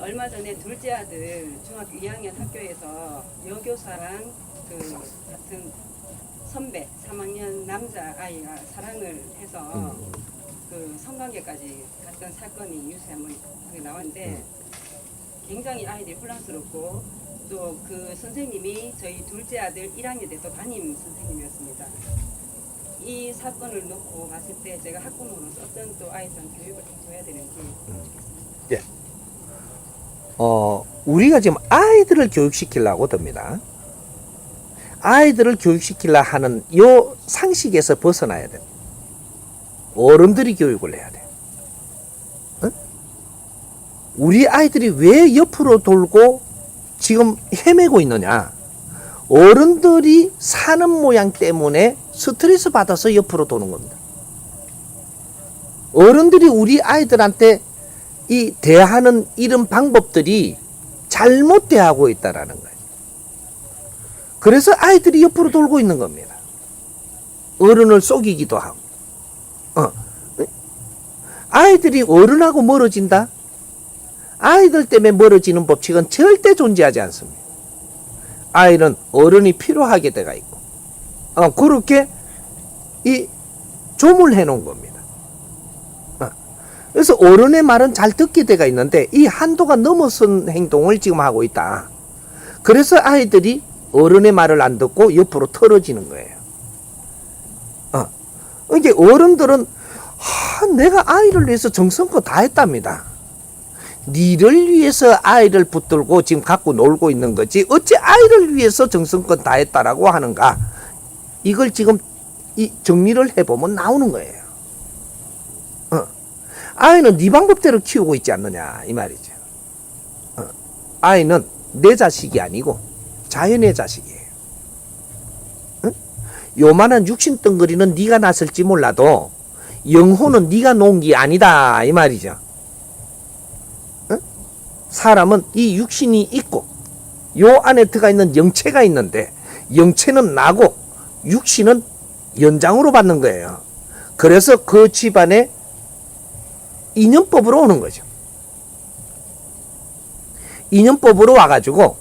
얼마 전에 둘째 아들 중학교 2학년 학교에서 여교사랑 그 같은 선배 3학년 남자 아이가 사랑을 해서 그 성관계까지 갔던 사건이 뉴스에 한번 나왔는데 굉장히 아이들이 혼란스럽고 또 그 선생님이 저희 둘째 아들 1학년 때 또 담임 선생님이었습니다. 이 사건을 놓고 봤을 때 제가 학부모로서 어떤 또 아이들한테 교육을 해줘야 되는지 좋겠습니다. 예. 우리가 지금 아이들을 교육시키려고 듭니다. 아이들을 교육시키려 하는 요 상식에서 벗어나야 돼. 어른들이 교육을 해야 돼. 어? 우리 아이들이 왜 옆으로 돌고 지금 헤매고 있느냐? 어른들이 사는 모양 때문에 스트레스 받아서 옆으로 도는 겁니다. 어른들이 우리 아이들한테 이 대하는 이런 방법들이 잘못 대하고 있다라는 거예요. 그래서 아이들이 옆으로 돌고 있는 겁니다. 어른을 속이기도 하고. 아이들이 어른하고 멀어진다? 아이들 때문에 멀어지는 법칙은 절대 존재하지 않습니다. 아이는 어른이 필요하게 돼가 있고, 그렇게 이 조물해 놓은 겁니다. 그래서 어른의 말은 잘 듣게 돼가 있는데 이 한도가 넘어선 행동을 지금 하고 있다. 그래서 아이들이 어른의 말을 안 듣고 옆으로 털어지는 거예요. 이게 어른들은 내가 아이를 위해서 정성껏 다 했답니다. 니를 위해서 아이를 붙들고 지금 갖고 놀고 있는 거지 어찌 아이를 위해서 정성껏 다 했다라고 하는가. 이걸 지금 이 정리를 해보면 나오는 거예요. 아이는 네 방법대로 키우고 있지 않느냐 이 말이죠. 아이는 내 자식이 아니고 자연의 자식이에요. 요만한 육신 덩어리는 네가 낳았을지 몰라도 영혼은 네가 놓은 게 아니다 이 말이죠. 사람은 이 육신이 있고 요 안에 들어가 있는 영체가 있는데 영체는 나고 육신은 연장으로 받는 거예요. 그래서 그 집안에 인연법으로 오는 거죠. 인연법으로 와가지고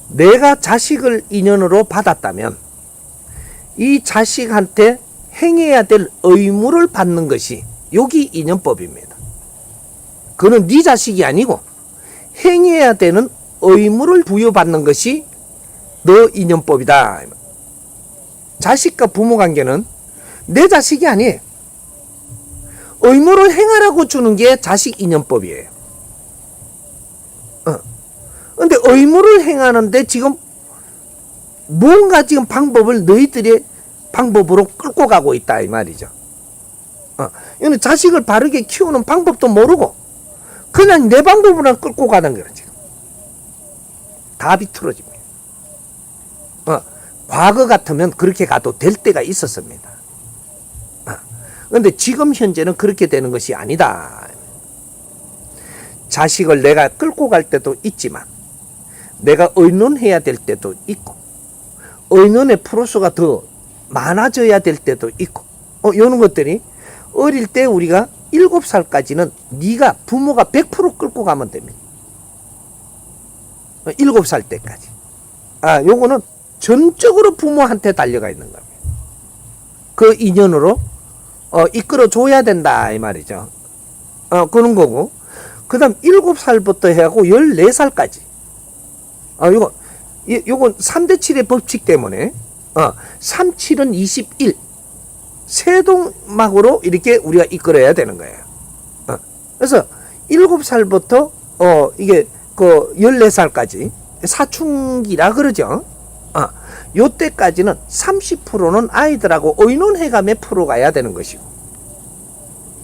내가 자식을 인연으로 받았다면 이 자식한테 행해야 될 의무를 받는 것이 여기 인연법입니다. 그는 네 자식이 아니고 행해야 되는 의무를 부여받는 것이 너 인연법이다. 자식과 부모 관계는 내 자식이 아니에요. 의무를 행하라고 주는 게 자식 인연법이에요. 근데 의무를 행하는데 지금 뭔가 지금 방법을 너희들의 방법으로 끌고 가고 있다 이 말이죠. 이거는 자식을 바르게 키우는 방법도 모르고 그냥 내 방법으로 끌고 가는 거예요. 지금 다 비틀어집니다. 과거 같으면 그렇게 가도 될 때가 있었습니다. 그런데 지금 현재는 그렇게 되는 것이 아니다. 자식을 내가 끌고 갈 때도 있지만 내가 의논해야 될 때도 있고 의논의 프로수가 더 많아져야 될 때도 있고 이런 것들이 어릴 때 우리가 7살까지는 네가 부모가 100% 끌고 가면 됩니다. 7살 때까지. 요거는 전적으로 부모한테 달려가 있는 겁니다. 그 인연으로 이끌어 줘야 된다 이 말이죠. 그런 거고 그 다음 7살부터 해갖고 14살까지 요건 3대7의 법칙 때문에 3, 7은 21 세동막으로 이렇게 우리가 이끌어야 되는 거예요. 그래서 7살부터 이게 그 14살까지 사춘기라 그러죠. 요때까지는 30%는 아이들하고 의논해가며 풀어가야 되는 것이고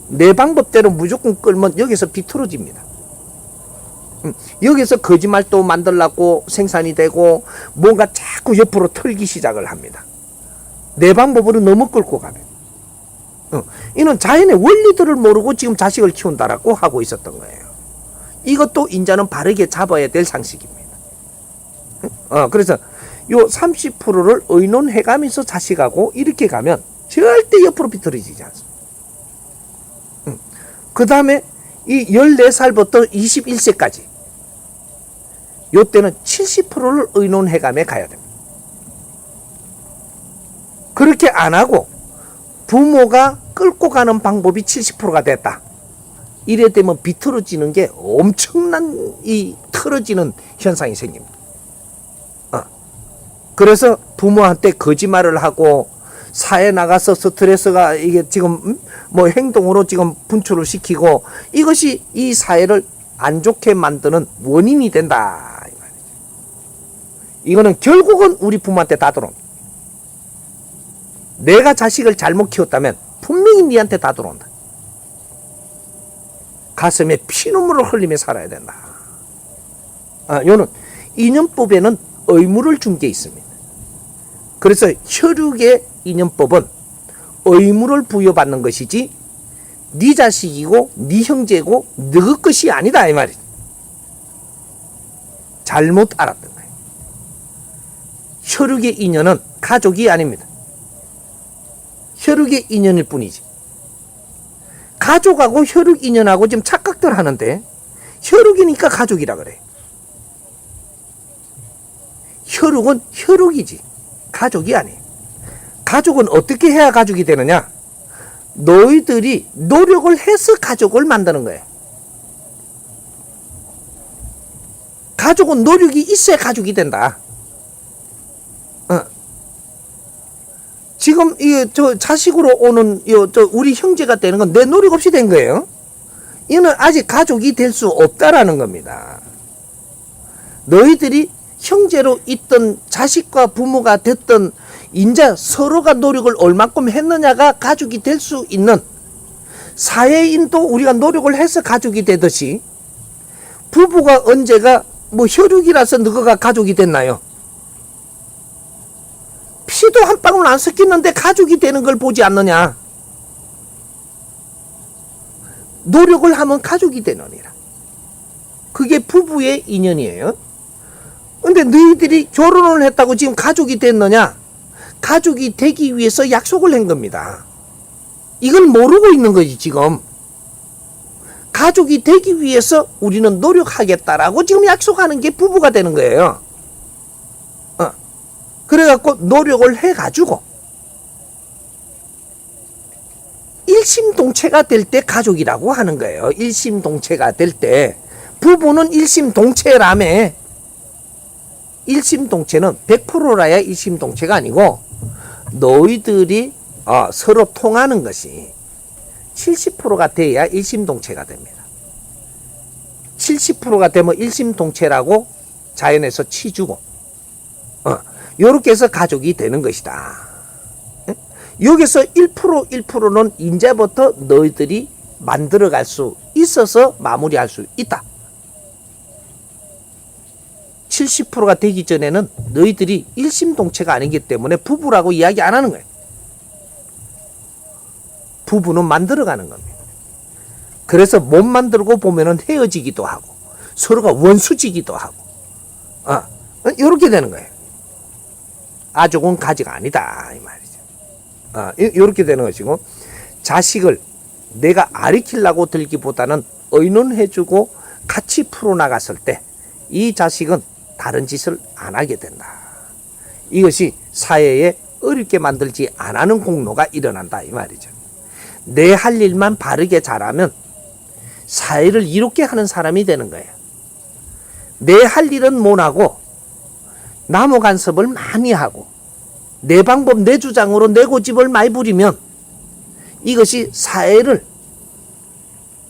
내 방법대로 무조건 끌면 여기서 비틀어집니다. 여기서 거짓말도 만들려고 생산이 되고 뭔가 자꾸 옆으로 털기 시작을 합니다. 내 방법으로 너무 끌고 가면 이는 자연의 원리들을 모르고 지금 자식을 키운다라고 하고 있었던 거예요. 이것도 인자는 바르게 잡아야 될 상식입니다. 그래서 요 30%를 의논해가면서 자식하고 이렇게 가면 절대 옆으로 비틀어지지 않습니다. 그 다음에 이 14살부터 21세까지 요때는 70%를 의논해감에 가야 됩니다. 그렇게 안 하고 부모가 끌고 가는 방법이 70%가 됐다. 이래 되면 비틀어지는 게 엄청난 이 틀어지는 현상이 생깁니다. 그래서 부모한테 거짓말을 하고 사회 나가서 스트레스가 이게 지금 뭐 행동으로 지금 분출을 시키고 이것이 이 사회를 안 좋게 만드는 원인이 된다. 이 말이죠. 이거는 결국은 우리 부모한테 다 들어온다. 내가 자식을 잘못 키웠다면 분명히 니한테 다 들어온다. 가슴에 피눈물을 흘리며 살아야 된다. 요는 인연법에는 의무를 준 게 있습니다. 그래서 혈육의 인연법은 의무를 부여받는 것이지 네 자식이고 네 형제고 너의 것이 아니다 이 말이지. 잘못 알았던 거예요. 혈육의 인연은 가족이 아닙니다. 혈육의 인연일 뿐이지. 가족하고 혈육 인연하고 지금 착각들 하는데 혈육이니까 가족이라 그래. 혈육은 혈육이지 가족이 아니에요. 가족은 어떻게 해야 가족이 되느냐? 너희들이 노력을 해서 가족을 만드는 거예요. 가족은 노력이 있어야 가족이 된다. 지금 저 자식으로 오는 우리 형제가 되는 건 내 노력 없이 된 거예요. 이는 아직 가족이 될 수 없다라는 겁니다. 너희들이 형제로 있던 자식과 부모가 됐던 인자 서로가 노력을 얼마큼 했느냐가 가족이 될 수 있는 사회인도 우리가 노력을 해서 가족이 되듯이 부부가 언제가 뭐 혈육이라서 너가 가족이 됐나요? 피도 한 방울 안 섞이는데 가족이 되는 걸 보지 않느냐? 노력을 하면 가족이 되느니라. 그게 부부의 인연이에요. 근데 너희들이 결혼을 했다고 지금 가족이 됐느냐? 가족이 되기 위해서 약속을 한 겁니다. 이걸 모르고 있는 거지 지금. 가족이 되기 위해서 우리는 노력하겠다라고 지금 약속하는 게 부부가 되는 거예요. 그래갖고 노력을 해가지고 일심동체가 될 때 가족이라고 하는 거예요. 일심동체가 될 때. 부부는 일심동체라며. 일심동체는 100%라야 일심동체가 아니고 너희들이 서로 통하는 것이 70%가 돼야 일심동체가 됩니다. 70%가 되면 일심동체라고 자연에서 치주고 요렇게 해서 가족이 되는 것이다. 여기서 1%는 이제부터 너희들이 만들어갈 수 있어서 마무리할 수 있다. 70%가 되기 전에는 너희들이 일심동체가 아니기 때문에 부부라고 이야기 안 하는 거예요. 부부는 만들어가는 겁니다. 그래서 못 만들고 보면은 헤어지기도 하고 서로가 원수지기도 하고 이렇게 되는 거예요. 아족은 가지가 아니다 이 말이죠. 이렇게 되는 것이고 자식을 내가 아리키려고 들기보다는 의논해주고 같이 풀어나갔을 때 이 자식은 다른 짓을 안 하게 된다. 이것이 사회에 어렵게 만들지 안 하는 공로가 일어난다 이 말이죠. 내 할 일만 바르게 잘하면 사회를 이롭게 하는 사람이 되는 거예요. 내 할 일은 못하고 나무 간섭을 많이 하고 내 방법 내 주장으로 내 고집을 많이 부리면 이것이 사회를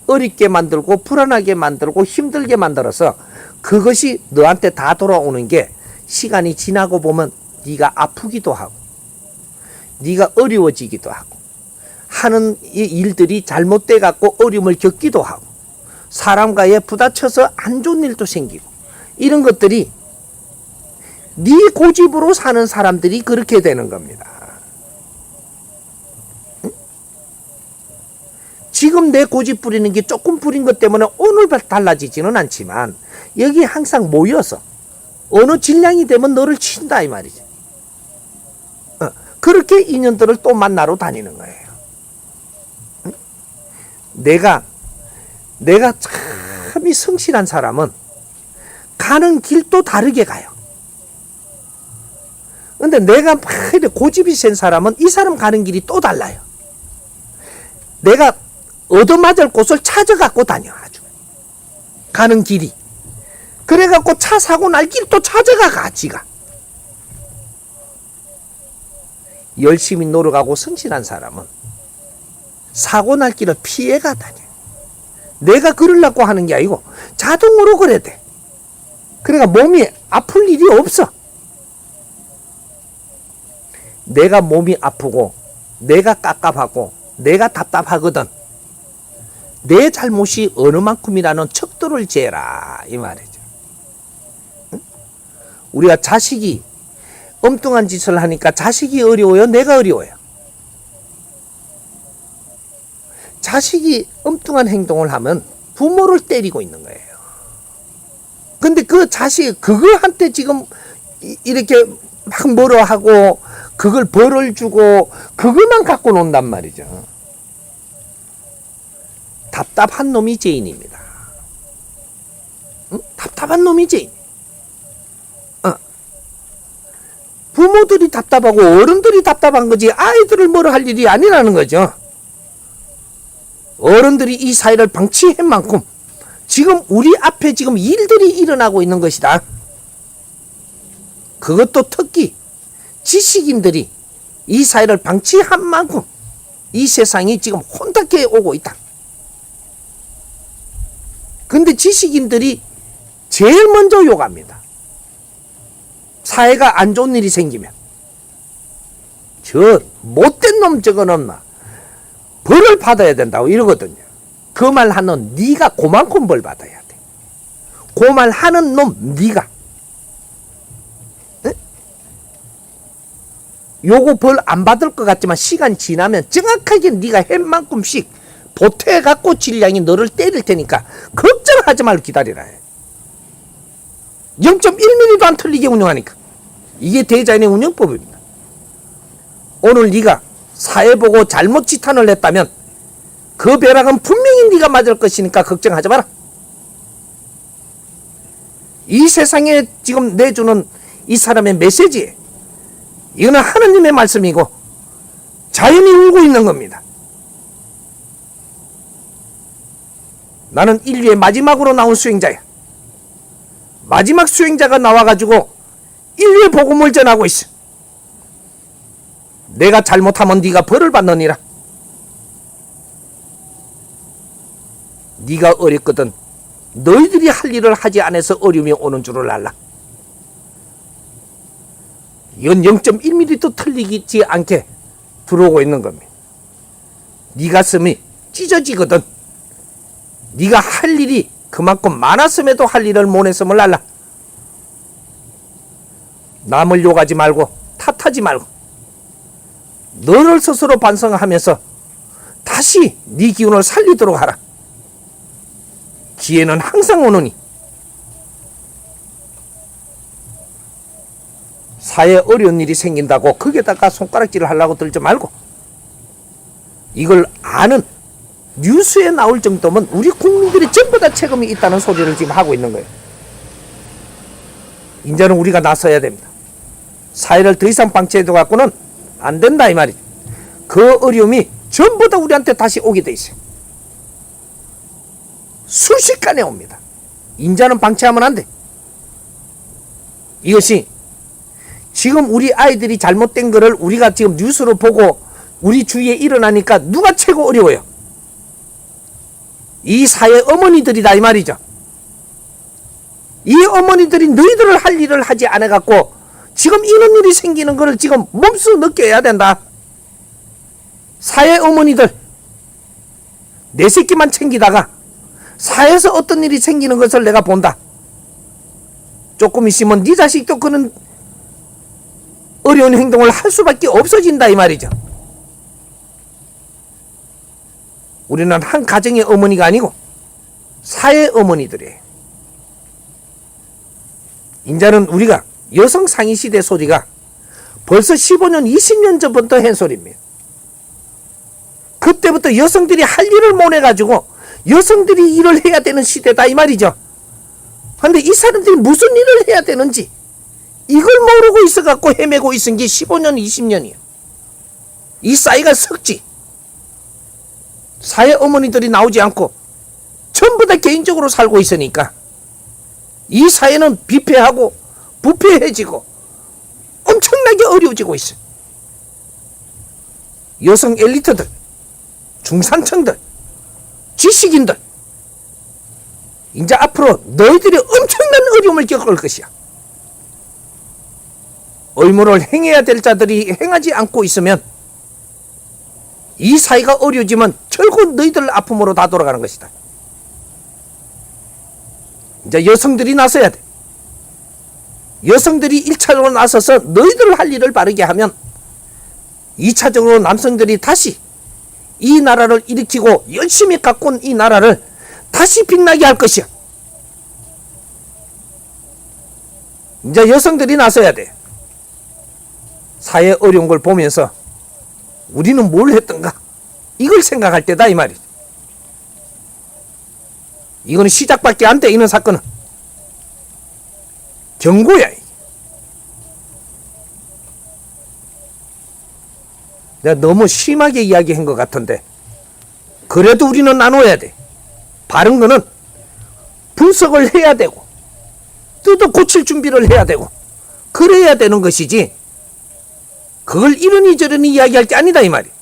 어렵게 만들고 불안하게 만들고 힘들게 만들어서 그것이 너한테 다 돌아오는 게 시간이 지나고 보면 네가 아프기도 하고 네가 어려워지기도 하고 하는 일들이 잘못돼 갖고 어려움을 겪기도 하고 사람과의 부딪혀서 안 좋은 일도 생기고 이런 것들이 네 고집으로 사는 사람들이 그렇게 되는 겁니다. 지금 내 고집 부리는 게 조금 부린 것 때문에 오늘 달라지지는 않지만 여기 항상 모여서 어느 질량이 되면 너를 친다 이 말이지. 그렇게 인연들을 또 만나러 다니는 거예요. 내가 내가 참이 성실한 사람은 가는 길도 다르게 가요. 근데 내가 막 고집이 센 사람은 이 사람 가는 길이 또 달라요. 내가 얻어맞을 곳을 찾아갖고 다녀. 아주 가는 길이. 그래갖고 차 사고 날 길 또 찾아가 지가. 열심히 노력하고 성실한 사람은 사고 날 길을 피해가 다녀. 내가 그러려고 하는 게 아니고 자동으로 그래 돼. 그러니까 몸이 아플 일이 없어. 내가 몸이 아프고 내가 깝깝하고 내가 답답하거든. 내 잘못이 어느 만큼이라는 척도를 재라 이 말이죠. 응? 우리가 자식이 엉뚱한 짓을 하니까 자식이 어려워요? 내가 어려워요? 자식이 엉뚱한 행동을 하면 부모를 때리고 있는 거예요. 근데 그 자식 그거한테 지금 이렇게 막 뭐라 하고 그걸 벌을 주고 그것만 갖고 논단 말이죠. 답답한 놈이 죄인입니다. 응? 답답한 놈이 죄인. 부모들이 답답하고 어른들이 답답한 거지 아이들을 뭐라 할 일이 아니라는 거죠. 어른들이 이 사회를 방치한 만큼 지금 우리 앞에 지금 일들이 일어나고 있는 것이다. 그것도 특히 지식인들이 이 사회를 방치한 만큼 이 세상이 지금 혼탁해 오고 있다. 근데 지식인들이 제일 먼저 욕합니다. 사회가 안 좋은 일이 생기면 저 못된 놈 저거는 벌을 받아야 된다고 이러거든요. 그 말 하는 네가 그만큼 벌 받아야 돼. 그 말 하는 놈 네가 요거 벌 안 받을 것 같지만 시간 지나면 정확하게 네가 한 만큼씩 보태갖고 질량이 너를 때릴 테니까 걱정하지 말고 기다리라. 0.1mm도 안 틀리게 운영하니까. 이게 대자연의 운영법입니다. 오늘 네가 사회 보고 잘못 지탄을 했다면 그 벼락은 분명히 네가 맞을 것이니까 걱정하지 마라. 이 세상에 지금 내주는 이 사람의 메시지, 이거는 하느님의 말씀이고 자연이 울고 있는 겁니다. 나는 인류의 마지막으로 나온 수행자야. 마지막 수행자가 나와가지고 인류의 복음을 전하고 있어. 내가 잘못하면 네가 벌을 받느니라. 네가 어렵거든 너희들이 할 일을 하지 않아서 어려움이 오는 줄을 알라. 이건 0.1mm도 틀리지 않게 들어오고 있는 겁니다. 네 가슴이 찢어지거든 네가 할 일이 그만큼 많았음에도 할 일을 못했음을 알라. 남을 욕하지 말고 탓하지 말고 너를 스스로 반성하면서 다시 네 기운을 살리도록 하라. 기회는 항상 오느니 사회에 어려운 일이 생긴다고 거기에다가 손가락질을 하려고 들지 말고 이걸 아는 뉴스에 나올 정도면 우리 국민들이 전부 다 책임이 있다는 소리를 지금 하고 있는 거예요. 이제는 우리가 나서야 됩니다. 사회를 더 이상 방치해도 갖고는 안 된다 이 말이죠. 그 어려움이 전부 다 우리한테 다시 오게 돼 있어요. 순식간에 옵니다. 인자는 방치하면 안 돼. 이것이 지금 우리 아이들이 잘못된 거를 우리가 지금 뉴스로 보고 우리 주위에 일어나니까 누가 최고 어려워요? 이 사회 어머니들이다 이 말이죠. 이 어머니들이 너희들을 할 일을 하지 않아 갖고 지금 이런 일이 생기는 거를 지금 몸소 느껴야 된다. 사회 어머니들 내 새끼만 챙기다가 사회에서 어떤 일이 생기는 것을 내가 본다. 조금 있으면 네 자식도 그런 어려운 행동을 할 수밖에 없어진다 이 말이죠. 우리는 한 가정의 어머니가 아니고 사회 어머니들이에요. 이제는 우리가 여성 상위 시대 소리가 벌써 15년 20년 전부터 한 소리입니다. 그때부터 여성들이 할 일을 못 해가지고 여성들이 일을 해야 되는 시대다 이 말이죠. 근데 이 사람들이 무슨 일을 해야 되는지 이걸 모르고 있어갖고 헤매고 있은 게 15년, 20년이에요. 이 싸이가 석지. 사회 어머니들이 나오지 않고 전부 다 개인적으로 살고 있으니까 이 사회는 비폐하고 부패해지고 엄청나게 어려워지고 있어요. 여성 엘리트들, 중산층들, 지식인들, 이제 앞으로 너희들이 엄청난 어려움을 겪을 것이야. 의무를 행해야 될 자들이 행하지 않고 있으면 이 사회가 어려워지면 결국 너희들 아픔으로 다 돌아가는 것이다. 이제 여성들이 나서야 돼. 여성들이 1차적으로 나서서 너희들 할 일을 바르게 하면 2차적으로 남성들이 다시 이 나라를 일으키고 열심히 갖고 온 이 나라를 다시 빛나게 할 것이야. 이제 여성들이 나서야 돼. 사회 어려운 걸 보면서 우리는 뭘 했던가 이걸 생각할 때다 이 말이지. 이거는 시작밖에 안 돼. 이런 사건은 경고야. 내가 너무 심하게 이야기한 것 같은데 그래도 우리는 나눠야 돼. 바른 거는 분석을 해야 되고 뜯어 고칠 준비를 해야 되고 그래야 되는 것이지 그걸 이러니 저러니 이야기할 게 아니다 이 말이야.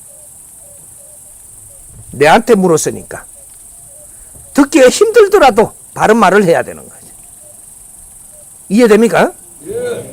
내한테 물었으니까 듣기가 힘들더라도 바른 말을 해야 되는 거지. 이해됩니까? 예.